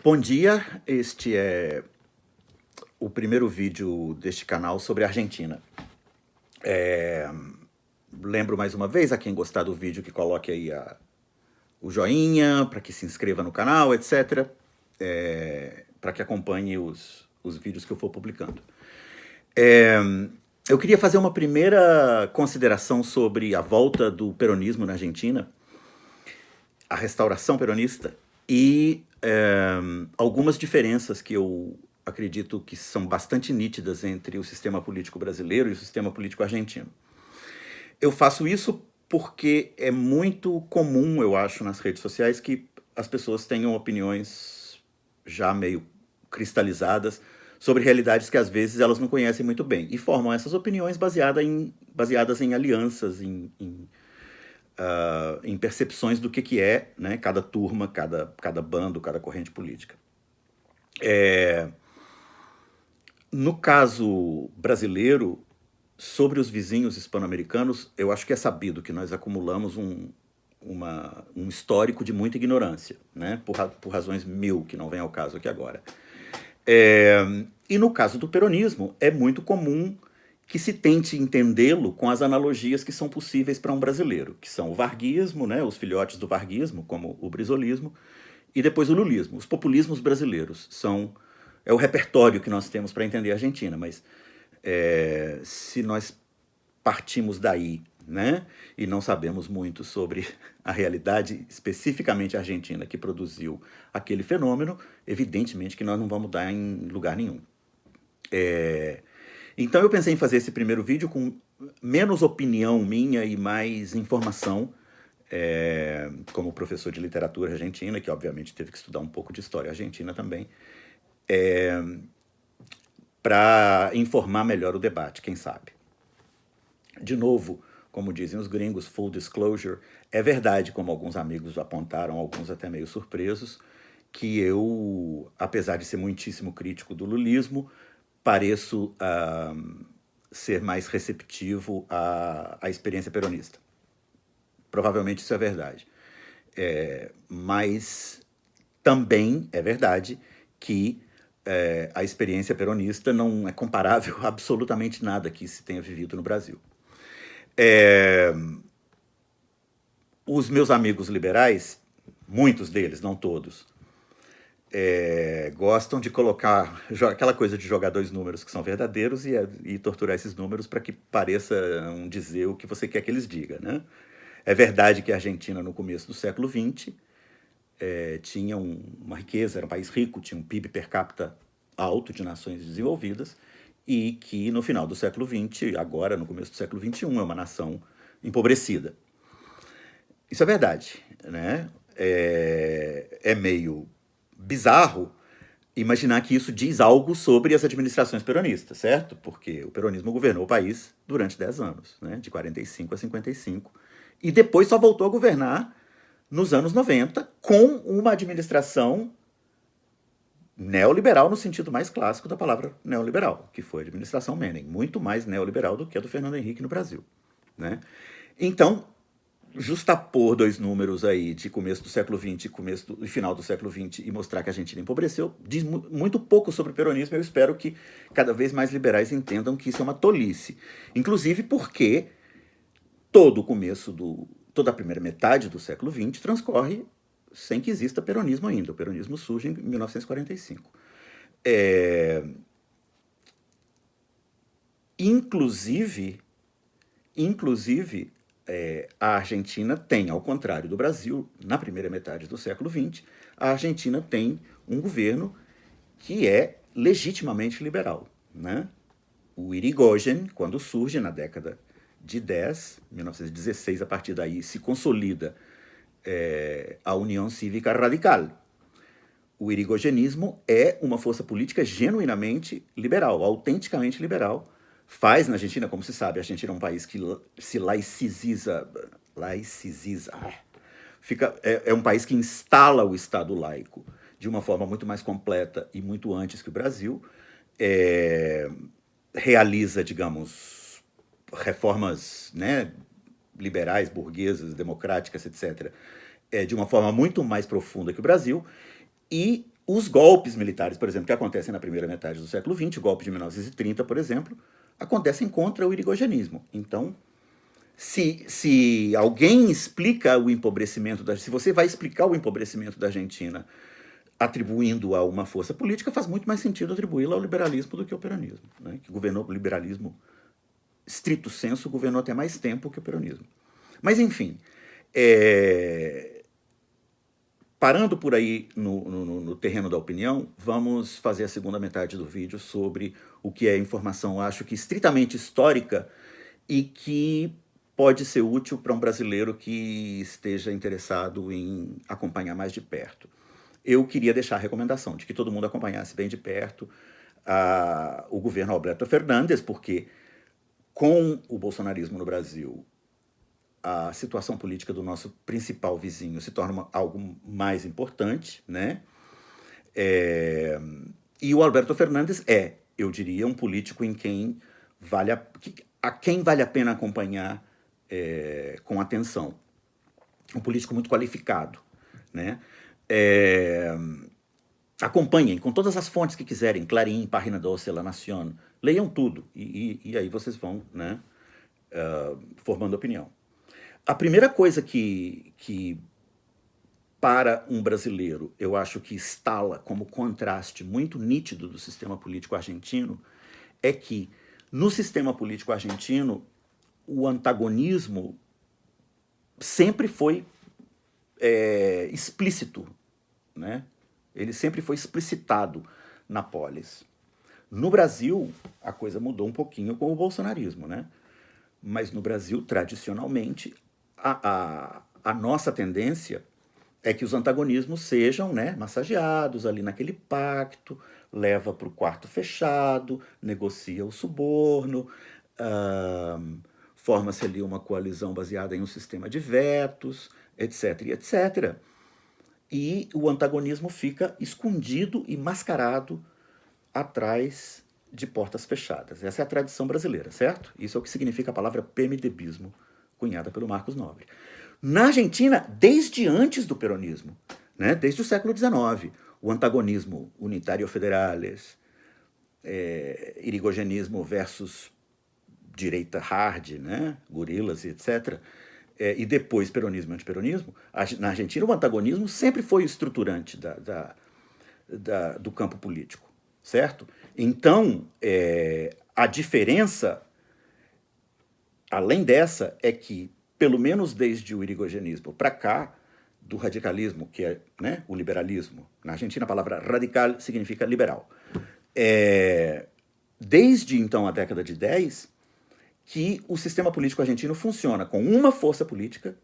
Bom dia, este é o primeiro vídeo deste canal sobre a Argentina. Lembro mais uma vez a quem gostar do vídeo que coloque aí o joinha, para que se inscreva no canal, etc. Para que acompanhe os vídeos que eu for publicando. Eu queria fazer uma primeira consideração sobre a volta do peronismo na Argentina, a restauração peronista e algumas diferenças que eu acredito que são bastante nítidas entre o sistema político brasileiro e o sistema político argentino. Eu faço isso porque é muito comum, eu acho, nas redes sociais sociais que as pessoas tenham opiniões já meio cristalizadas sobre realidades que às vezes elas não conhecem muito bem e formam essas opiniões baseadas em alianças, em percepções do que é, né, cada turma, cada bando, cada corrente política. No caso brasileiro, sobre os vizinhos hispano-americanos, eu acho que é sabido que nós acumulamos um histórico de muita ignorância, né, por razões mil, que não vem ao caso aqui agora. E no caso do peronismo, é muito comum que se tente entendê-lo com as analogias que são possíveis para um brasileiro, que são o varguismo, né, os filhotes do varguismo, como o brizolismo, e depois o lulismo. Os populismos brasileiros é o repertório que nós temos para entender a Argentina, mas se nós partimos daí, né, e não sabemos muito sobre a realidade especificamente argentina que produziu aquele fenômeno, evidentemente que nós não vamos dar em lugar nenhum. Então eu pensei em fazer esse primeiro vídeo com menos opinião minha e mais informação, como professor de literatura argentina, que obviamente teve que estudar um pouco de história argentina também, para informar melhor o debate, quem sabe. De novo, como dizem os gringos, full disclosure, é verdade, como alguns amigos apontaram, alguns até meio surpresos, que eu, apesar de ser muitíssimo crítico do lulismo, pareço ser mais receptivo à experiência peronista. Provavelmente isso é verdade. Mas também é verdade que a experiência peronista não é comparável a absolutamente nada que se tenha vivido no Brasil. Os meus amigos liberais, muitos deles, não todos, gostam de colocar aquela coisa de jogar dois números que são verdadeiros e torturar esses números para que pareçam dizer o que você quer que eles digam, né? É verdade que a Argentina, no começo do século XX, tinha uma riqueza, era um país rico, tinha um PIB per capita alto de nações desenvolvidas, e que no final do século XX, agora no começo do século XXI, é uma nação empobrecida. Isso é verdade, né? É meio bizarro imaginar que isso diz algo sobre as administrações peronistas, certo? Porque o peronismo governou o país durante 10 anos, né? De 45 a 55, e depois só voltou a governar nos anos 90 com uma administração neoliberal no sentido mais clássico da palavra neoliberal, que foi a administração Menem, muito mais neoliberal do que a do Fernando Henrique no Brasil, né? Então, justapor dois números aí de começo do século XX e final do século XX e mostrar que a Argentina empobreceu, diz muito pouco sobre o peronismo. Eu espero que cada vez mais liberais entendam que isso é uma tolice. Inclusive porque toda a primeira metade do século XX transcorre sem que exista peronismo ainda. O peronismo surge em 1945. Inclusive, a Argentina tem, ao contrário do Brasil, na primeira metade do século XX, a Argentina tem um governo que é legitimamente liberal, né? O Irigoyen, quando surge na década de 1916, a partir daí se consolida a União Cívica Radical. O irigoyenismo é uma força política genuinamente liberal, autenticamente liberal. Faz na Argentina, como se sabe, a Argentina é um país que se laiciziza, é um país que instala o Estado laico de uma forma muito mais completa e muito antes que o Brasil, realiza, digamos, reformas, né, liberais, burguesas, democráticas, etc., de uma forma muito mais profunda que o Brasil, e Os golpes militares, por exemplo, que acontecem na primeira metade do século XX, o golpe de 1930, por exemplo, acontecem contra o irigoyenismo. Então, se alguém explica o empobrecimento se você vai explicar o empobrecimento da Argentina atribuindo a uma força política, faz muito mais sentido atribuí-la ao liberalismo do que ao peronismo, né? Que governou o liberalismo, stricto sensu, governou até mais tempo que o peronismo. Mas, enfim, parando por aí no terreno da opinião, vamos fazer a segunda metade do vídeo sobre o que é informação, acho que estritamente histórica e que pode ser útil para um brasileiro que esteja interessado em acompanhar mais de perto. Eu queria deixar a recomendação de que todo mundo acompanhasse bem de perto o governo Alberto Fernandes, porque com o bolsonarismo no Brasil, a situação política do nosso principal vizinho se torna algo mais importante, né? E o Alberto Fernandes eu diria, um político em quem a quem vale a pena acompanhar com atenção. Um político muito qualificado, né? Acompanhem com todas as fontes que quiserem, Clarim, Página 12, La Nación, leiam tudo e aí vocês vão, né, formando opinião. A primeira coisa que para um brasileiro eu acho que instala como contraste muito nítido do sistema político argentino é que no sistema político argentino o antagonismo sempre foi explícito, né? Ele sempre foi explicitado na polis. No Brasil, a coisa mudou um pouquinho com o bolsonarismo, né? Mas no Brasil, tradicionalmente, a nossa tendência é que os antagonismos sejam, né, massageados ali naquele pacto, leva para o quarto fechado, negocia o suborno, forma-se ali uma coalizão baseada em um sistema de vetos, etc, etc. E o antagonismo fica escondido e mascarado atrás de portas fechadas. Essa é a tradição brasileira, certo? Isso é o que significa a palavra PMDBismo, cunhada pelo Marcos Nobre. Na Argentina, desde antes do peronismo, né, desde o século XIX, o antagonismo unitário federales, irigoyenismo versus direita hard, né, gorilas e etc., e depois peronismo e antiperonismo, na Argentina o antagonismo sempre foi o estruturante do campo político, certo? Então, a diferença, além dessa, é que, pelo menos desde o irigoyenismo para cá, do radicalismo, que é, né, o liberalismo, na Argentina a palavra radical significa liberal, desde então a década de 10, que o sistema político argentino funciona com uma força política,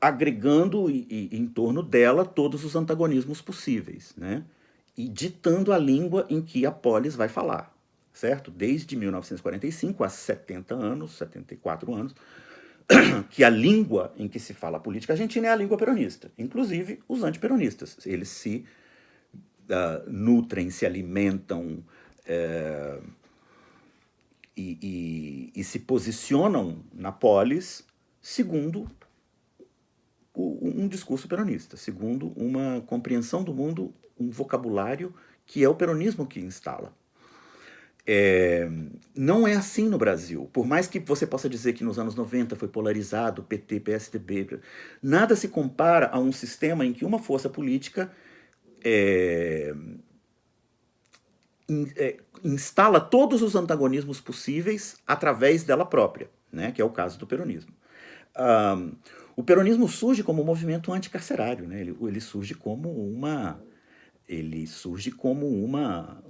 agregando em torno dela todos os antagonismos possíveis, né? E ditando a língua em que a polis vai falar, certo? Desde 1945, há 70 anos, 74 anos, que a língua em que se fala a política argentina é a língua peronista, inclusive os antiperonistas. Eles se nutrem, se alimentam e se posicionam na polis segundo um discurso peronista, segundo uma compreensão do mundo, um vocabulário que é o peronismo que instala. Não é assim no Brasil. Por mais que você possa dizer que nos anos 90 foi polarizado, PT, PSDB, nada se compara a um sistema em que uma força política instala todos os antagonismos possíveis através dela própria, né, que é o caso do peronismo. O peronismo surge como um movimento anticarcerário, né? Ele surge como um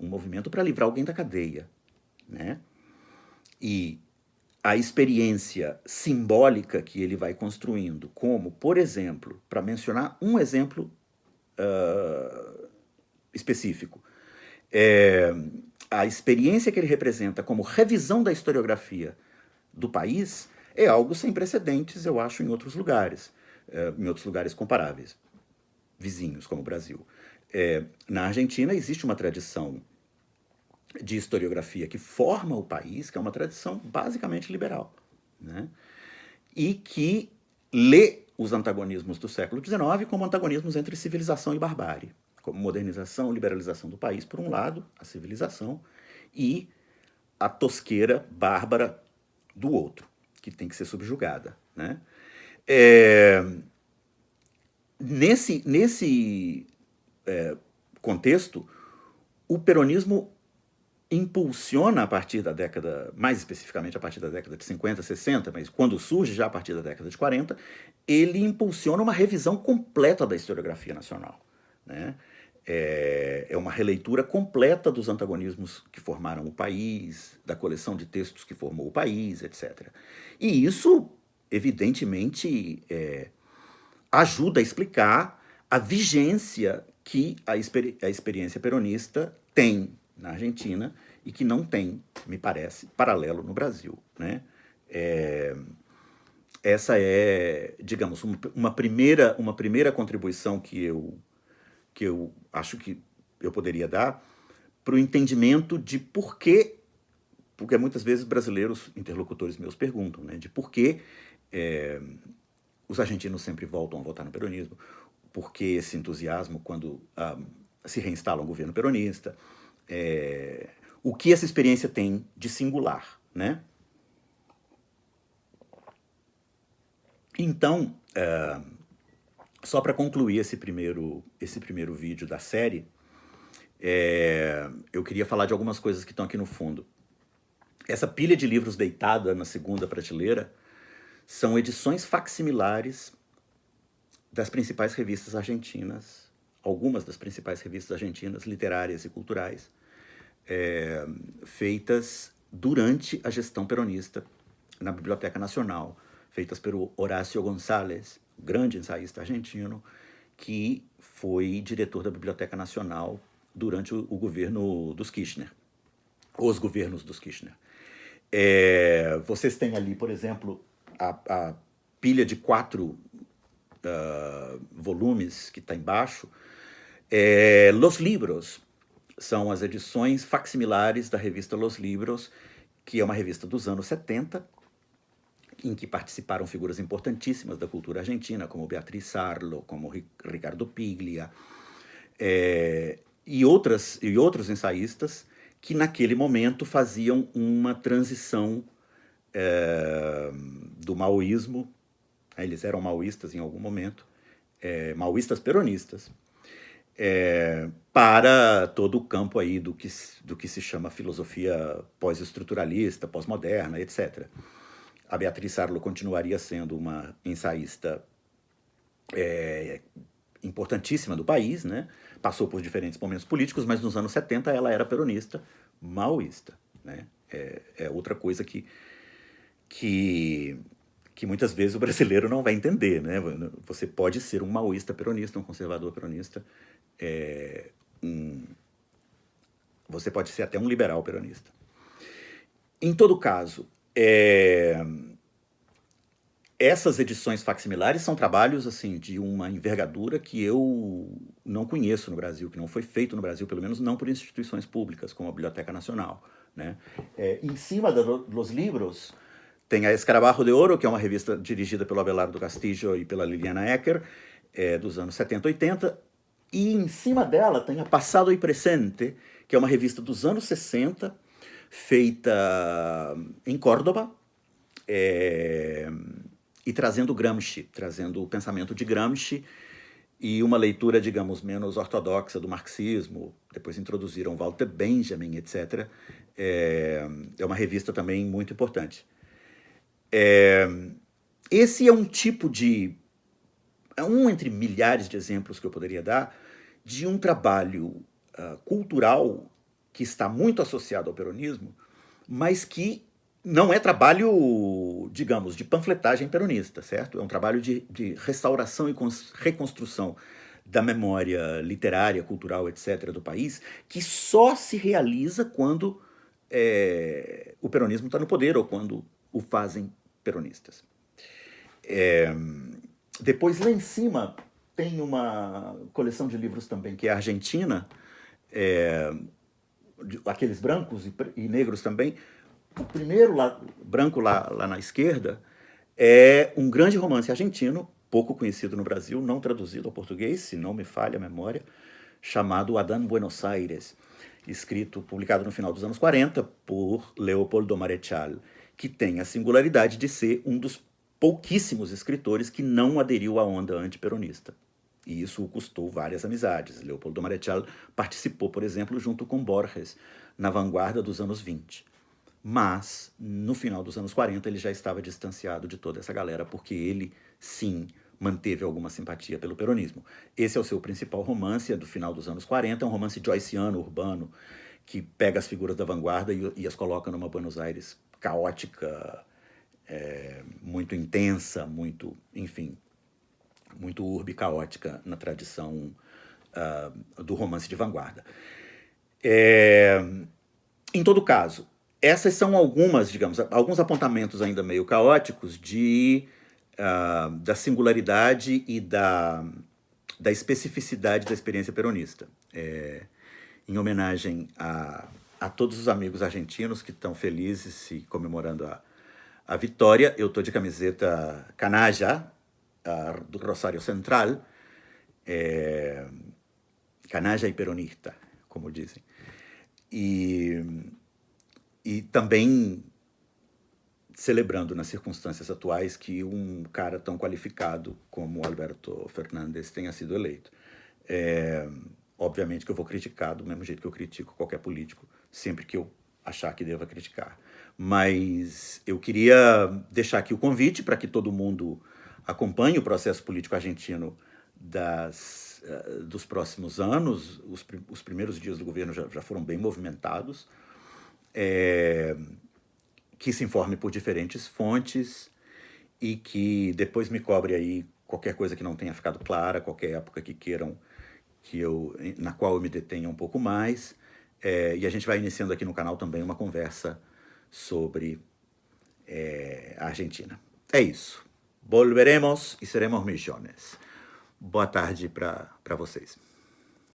movimento para livrar alguém da cadeia, né? E a experiência simbólica que ele vai construindo, como, por exemplo, para mencionar um exemplo específico, a experiência que ele representa como revisão da historiografia do país é algo sem precedentes, eu acho, em outros lugares comparáveis, vizinhos como o Brasil. Na Argentina existe uma tradição de historiografia que forma o país, que é uma tradição basicamente liberal, né? E que lê os antagonismos do século XIX como antagonismos entre civilização e barbárie, como modernização, liberalização do país, por um lado, a civilização, e a tosqueira bárbara do outro, que tem que ser subjugada, né? Nesse contexto, o peronismo impulsiona a partir da década, mais especificamente a partir da década de 50, 60, mas quando surge já a partir da década de 40, ele impulsiona uma revisão completa da historiografia nacional, né? É uma releitura completa dos antagonismos que formaram o país, da coleção de textos que formou o país, etc. E isso, evidentemente, ajuda a explicar a vigência que a experiência peronista tem na Argentina e que não tem, me parece, paralelo no Brasil, né? Essa é, digamos, uma primeira contribuição que eu acho que eu poderia dar para o entendimento de porque muitas vezes brasileiros, interlocutores meus, perguntam, né, de por que os argentinos sempre voltam a votar no peronismo, por que esse entusiasmo quando se reinstala um governo peronista, o que essa experiência tem de singular, né? Então, só para concluir esse primeiro vídeo da série, eu queria falar de algumas coisas que estão aqui no fundo. Essa pilha de livros deitada na segunda prateleira são edições facsimilares das principais revistas argentinas, algumas das principais revistas argentinas, literárias e culturais, feitas durante a gestão peronista na Biblioteca Nacional, feitas pelo Horácio González, grande ensaísta argentino, que foi diretor da Biblioteca Nacional durante o governo dos Kirchner, os governos dos Kirchner. Vocês têm ali, por exemplo, a pilha de 4 volumes que está embaixo. Los Libros são as edições facsimilares da revista Los Libros, que é uma revista dos anos 70, em que participaram figuras importantíssimas da cultura argentina, como Beatriz Sarlo, como Ricardo Piglia, e outros ensaístas que naquele momento faziam uma transição do maoísmo, eles eram maoístas em algum momento, maoístas peronistas, para todo o campo aí do que se chama filosofia pós-estruturalista, pós-moderna, etc. A Beatriz Sarlo continuaria sendo uma ensaísta importantíssima do país, né? Passou por diferentes momentos políticos, mas nos anos 70 ela era peronista, maoísta, né? É outra coisa que muitas vezes o brasileiro não vai entender, né? Você pode ser um maoísta peronista, um conservador peronista, você pode ser até um liberal peronista. Em todo caso, essas edições facsimilares são trabalhos assim de uma envergadura que eu não conheço no Brasil, que não foi feito no Brasil, pelo menos não por instituições públicas, como a Biblioteca Nacional, né? Em cima dos livros tem a Escarabajo de Ouro, que é uma revista dirigida pelo Abelardo Castillo e pela Liliana Ecker, dos anos 70 e 80, e em cima dela tem a Passado e Presente, que é uma revista dos anos 60, feita em Córdoba, e trazendo Gramsci, trazendo o pensamento de Gramsci e uma leitura, digamos, menos ortodoxa do marxismo. Depois introduziram Walter Benjamin, etc. É uma revista também muito importante. Esse é um tipo de... entre milhares de exemplos que eu poderia dar, de um trabalho cultural que está muito associado ao peronismo, mas que não é trabalho, digamos, de panfletagem peronista, certo? É um trabalho de restauração e reconstrução da memória literária, cultural, etc., do país, que só se realiza quando o peronismo está no poder ou quando o fazem peronistas. Depois, lá em cima, tem uma coleção de livros também, que é a Argentina, aqueles brancos e negros também. O primeiro branco lá na esquerda é um grande romance argentino, pouco conhecido no Brasil, não traduzido ao português, se não me falha a memória, chamado Adán Buenos Aires, publicado no final dos anos 40 por Leopoldo Marechal, que tem a singularidade de ser um dos pouquíssimos escritores que não aderiu à onda antiperonista. E isso o custou várias amizades. Leopoldo Marechal participou, por exemplo, junto com Borges, na vanguarda dos anos 20. Mas, no final dos anos 40, ele já estava distanciado de toda essa galera, porque ele, sim, manteve alguma simpatia pelo peronismo. Esse é o seu principal romance, é do final dos anos 40, é um romance joyciano, urbano, que pega as figuras da vanguarda e as coloca numa Buenos Aires caótica, muito intensa, muito, enfim, muito urbe caótica na tradição do romance de vanguarda. Em todo caso, essas são algumas, digamos, alguns apontamentos ainda meio caóticos da singularidade e da especificidade da experiência peronista. Em homenagem a todos os amigos argentinos que estão felizes e comemorando a vitória, eu estou de camiseta canalla, do Rosário Central, canalla e peronista, como dizem. E também celebrando nas circunstâncias atuais que um cara tão qualificado como Alberto Fernandes tenha sido eleito. Obviamente que eu vou criticar do mesmo jeito que eu critico qualquer político, sempre que eu achar que deva criticar. Mas eu queria deixar aqui o convite para que todo mundo acompanhe o processo político argentino dos próximos anos. Os primeiros dias do governo já foram bem movimentados. Que se informe por diferentes fontes e que depois me cobre aí qualquer coisa que não tenha ficado clara, qualquer época que queiram na qual eu me detenha um pouco mais. E a gente vai iniciando aqui no canal também uma conversa sobre a Argentina. É isso. Volveremos e seremos millones. Boa tarde para vocês.